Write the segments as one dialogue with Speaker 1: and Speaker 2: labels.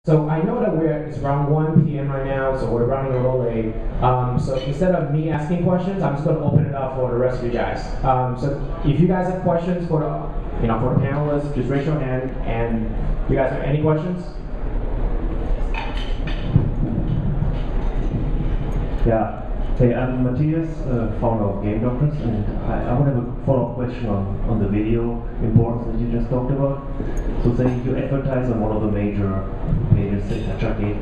Speaker 1: So I know that it's around 1 p.m. right now, so we're running a little late. So instead of me asking questions, I'm just going to open it up for the rest of you guys. So if you guys have questions for the panelists, just raise your hand. And you guys have any questions?
Speaker 2: Yeah. Hey, I'm Matthias, founder of Game Developers, and I would have a follow-up question on the video importance that you just talked about. So say you advertise on one of the major pages, say Chucky,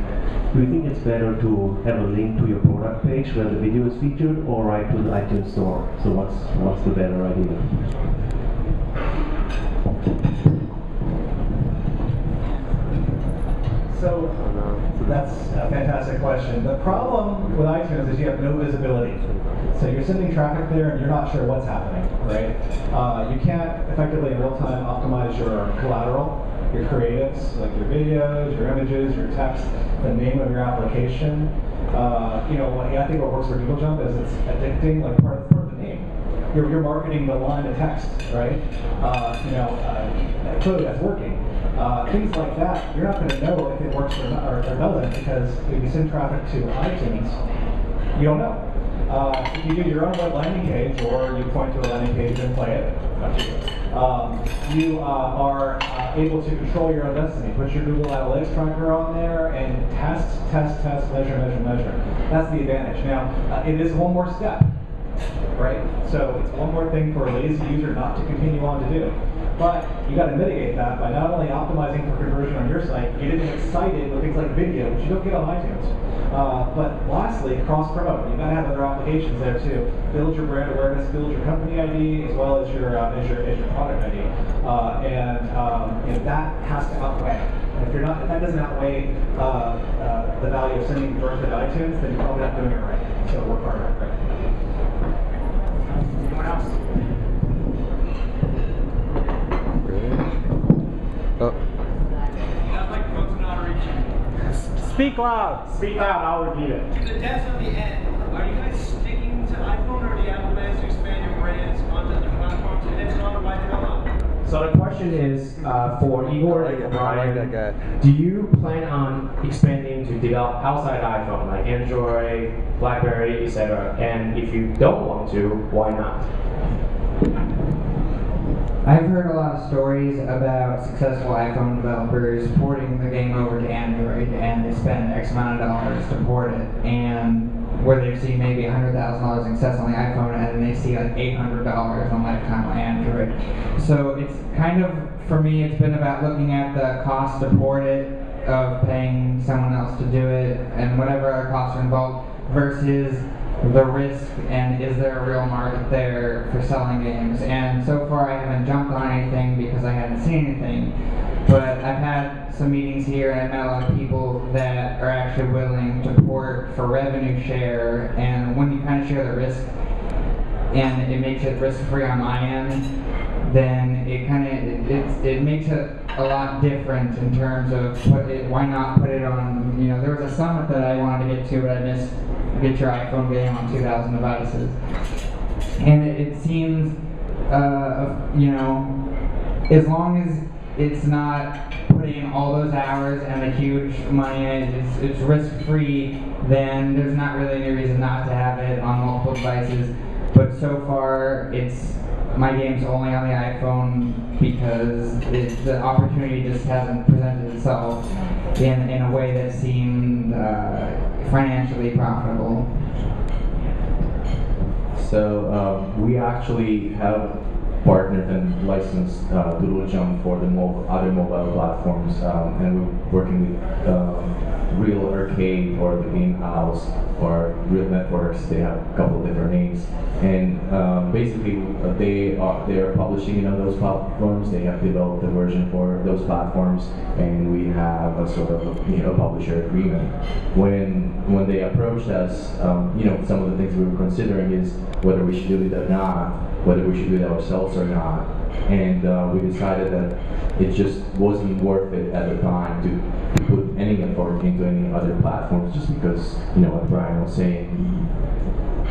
Speaker 2: do you think it's better to have a link to your product page where the video is featured, or right to the iTunes store? So what's the better idea?
Speaker 3: So that's a fantastic question. The problem with iTunes is you have no visibility. So you're sending traffic there and you're not sure what's happening, right? You can't effectively in real time optimize your collateral, your creatives, like your videos, your images, your text, the name of your application. I think what works for Doodle Jump is it's addicting, like part of the name. You're marketing the line of text, right? Clearly that's working. Things like that, you're not going to know if it works or doesn't, because if you send traffic to iTunes, you don't know. If you do your own web landing page, or you point to a landing page and play it, you are able to control your own destiny. Put your Google Analytics tracker on there and test, measure. That's the advantage. Now, it is one more step, right? So it's one more thing for a lazy user not to continue on to do. But you got to mitigate that by not only optimizing for conversion on your site, getting them excited with things like video, which you don't get on iTunes. But lastly, cross-promote. You've got to have other applications there too. Build your brand awareness, build your company ID, as well as your product ID, and that has to outweigh. And if that doesn't outweigh the value of sending directly to iTunes, then you're probably not doing it right. So work harder. Right? Anyone else?
Speaker 1: Speak loud. Speak loud. I'll repeat it.
Speaker 4: To the devs on the end, are you guys sticking to iPhone, or do you have plans to expand your brands onto other platforms? And if not, why the hell not?
Speaker 1: So the question is for Igor and Bryan, do you plan on expanding to develop outside iPhone, like Android, BlackBerry, etc.? And if you don't want to, why not?
Speaker 5: I've heard a lot of stories about successful iPhone developers porting the game over to Android, and they spend X amount of dollars to port it, and where they see maybe $100,000 in success on the iPhone, and then they see like $800 on lifetime on Android. So it's kind of, for me, it's been about looking at the cost to port it, of paying someone else to do it, and whatever other costs are involved, versus the risk, and is there a real market there for selling games. And so far I haven't jumped on anything because I haven't seen anything, but I've had some meetings here and I've met a lot of people that are actually willing to port for revenue share, and when you kind of share the risk and it makes it risk-free on my end, then it makes it a lot different in terms of why not put it on, there was a summit that I wanted to get to, but I missed get your iPhone game on 2,000 devices. And it seems, as long as it's not putting in all those hours and the huge money in it, it's risk-free, then there's not really any reason not to have it on multiple devices. But so far, my game's only on the iPhone because the opportunity just hasn't presented itself in a way that seemed financially profitable.
Speaker 6: So we actually have partnered and licensed Doodle Jump for the other mobile platforms, and we're working with Real Arcade or the Game House or Real Networks. They have a couple of different names, and basically they are publishing on those platforms. They have developed a version for those platforms, and we have a sort of a publisher agreement. When they approached us, some of the things we were considering is whether we should do it or not, whether we should do it ourselves or not, and we decided that it just wasn't worth it at the time to put any effort into any other platforms, just because, what Bryan was saying,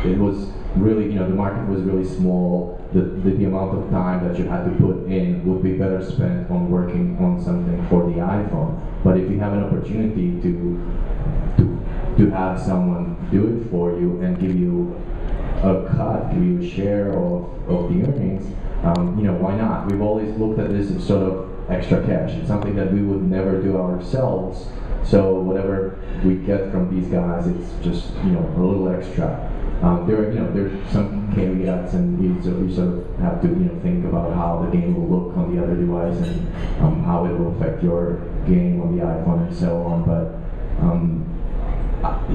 Speaker 6: it was really, the market was really small. The amount of time that you had to put in would be better spent on working on something for the iPhone. But if you have an opportunity to have someone do it for you and give you a cut, give you a share of the earnings, why not? We've always looked at this as sort of extra cash. It's something that we would never do ourselves. So whatever we get from these guys, it's just a little extra. There are some caveats, and you sort of have to think about how the game will look on the other device and how it will affect your game on the iPhone and so on. But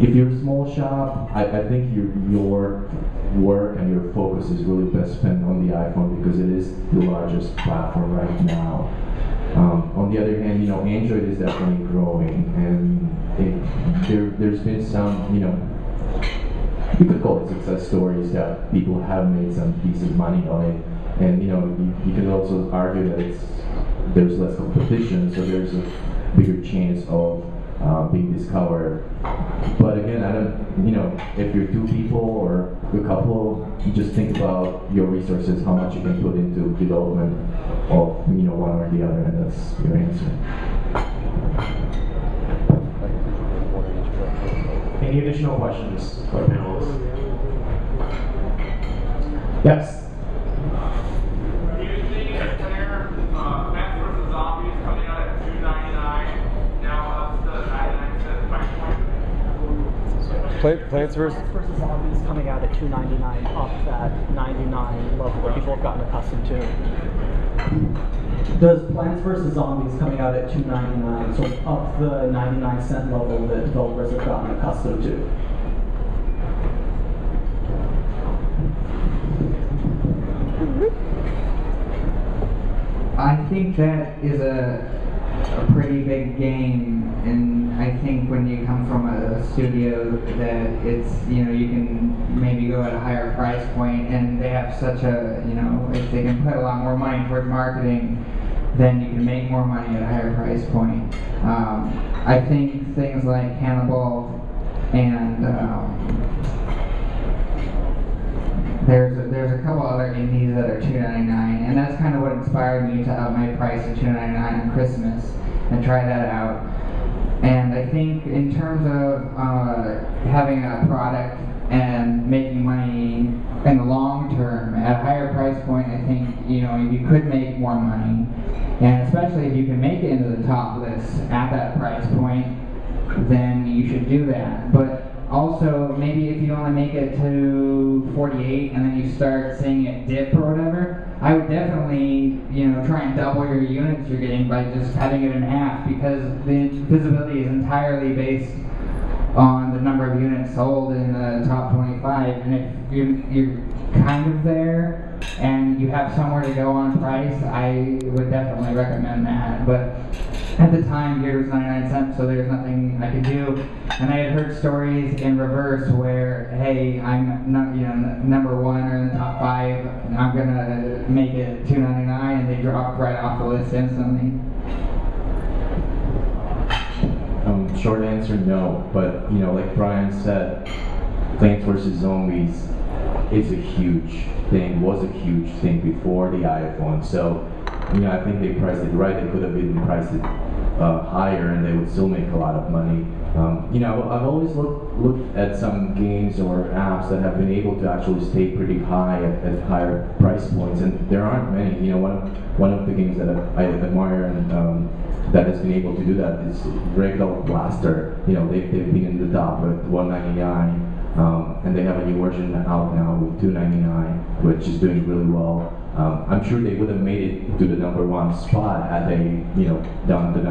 Speaker 6: if you're a small shop, I think your work and your focus is really best spent on the iPhone because it is the largest platform right now. On the other hand, Android is definitely growing, and there's been some, you could call it success stories that people have made some decent money on it, and you could also argue that there's less competition, so there's a bigger chance of being discovered. But again, I don't, if you're two people or a couple, you just think about your resources, how much you can put into development of one or the other, and that's your answer.
Speaker 1: Any additional questions for the panelists? Yes.
Speaker 7: Do you think that Plants vs. Zombies coming out at $2.99 now up to 99-cent price point?
Speaker 8: Plants vs. Zombies coming out at $2.99 up that 99 level where people have gotten accustomed to. Does Plants vs. Zombies coming out at $2.99, so up the 99-cent level that developers have gotten accustomed to?
Speaker 5: I think that is a pretty big game, and I think when you come from a studio that it's, you can maybe go at a higher price point, and they have such a, if they can put a lot more money toward marketing, then you can make more money at a higher price point. I think things like Hannibal and there's a couple other indies that are $2.99, and that's kind of what inspired me to up my price to $2.99 on Christmas and try that out. And I think in terms of having a product and making money in the long term at a higher price point, I think you could make more money, and especially if you can make it into the top list at that price point, then you should do that. But also, maybe if you only make it to 48 and then you start seeing it dip or whatever, I would definitely, try and double your units you're getting by just cutting it in half, because the visibility is entirely based on the number of units sold in the top 25. And if you're kind of there and you have somewhere to go on price, I would definitely recommend that. But at the time, gear was 99 cents, so there's nothing I could do. And I had heard stories in reverse where, hey, I'm not, number one or in the top 5, and I'm gonna make it $2.99, and they drop right off the list instantly.
Speaker 6: Short answer, no. But like Bryan said, Plants vs. Zombies is a huge thing. Was a huge thing before the iPhone. So I think they priced it right. They could have even priced it higher, and they would still make a lot of money. I've always looked at some games or apps that have been able to actually stay pretty high at higher price points, and there aren't many. One of the games that I admire and that has been able to do that is Ragdoll Blaster. They've been in the top at $1.99, and they have a new version out now with $2.99, which is doing really well. I'm sure they would have made it to the #1 spot had they, done the